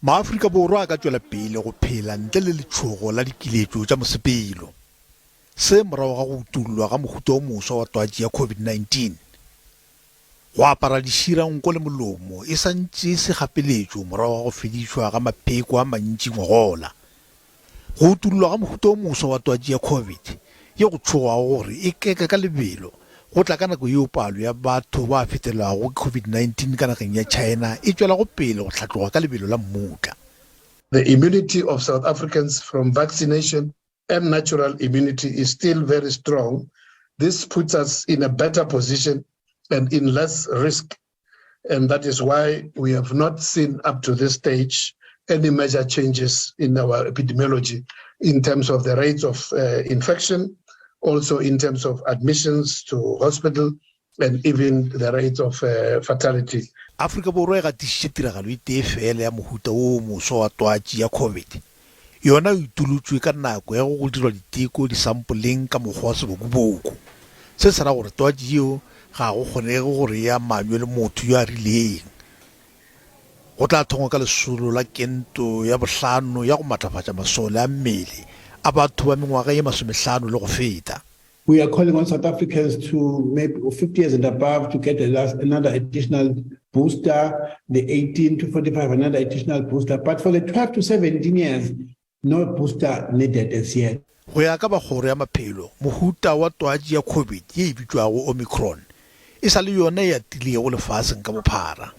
Afrika Borwa a ka tswela pele go phela ntle le letšhogo la dikiletšo tša mosepelo. Se morago ga go utullwa ga mohuta o moswa wa twatši ya COVID-19. Go apara diširanko le molomo e santše se gapeletšo morago ga go fedišwa ga mapheko a mantši ngogola. Go utullwa ga mohuta o moswa wa twatši ya COVID ye go tšhogago gore e keka ka lebelo go tla ka nako yeo palo ya batho ba fetelwago ke COVID-19 ka nageng ya China e tšwela go pele go hlatloga ka lebelo la mmuta. The immunity of South Africans from vaccination and natural immunity is still very strong. This puts us in a better position and in less risk. And that is why we have not seen up to this stage any major changes in our epidemiology in terms of the rates of infection, also in terms of admissions to hospital, and even the rate of fatality. Afrika Borwa e gatišitše tiragalo e tee fela ya mohuta o moswa wa twatši ya COVID. Yona e utulotšwe ka nako ya go dirwa diteko disampoleng ka mokgwa wa sebokoboko. Se se ra gore twatši yeo ga go kgonege gore ya manywe le motho yo a rileng. Go tla thongwa ka lesolo la kento ya bohlano ya go matlafatša masole a mmele a batho ba mengwaga ye 50 le go feta. We are calling on South Africans to maybe 50 years and above to get another additional booster, the 18 to 45 another additional booster, but for the 12 to 17 years, no booster needed as yet. Go ya ka bagoro ya maphelo, mohuta wa twatši ya COVID ye e bitswago Omicron, e sa le yona ya tilego lefaseng ka bophara.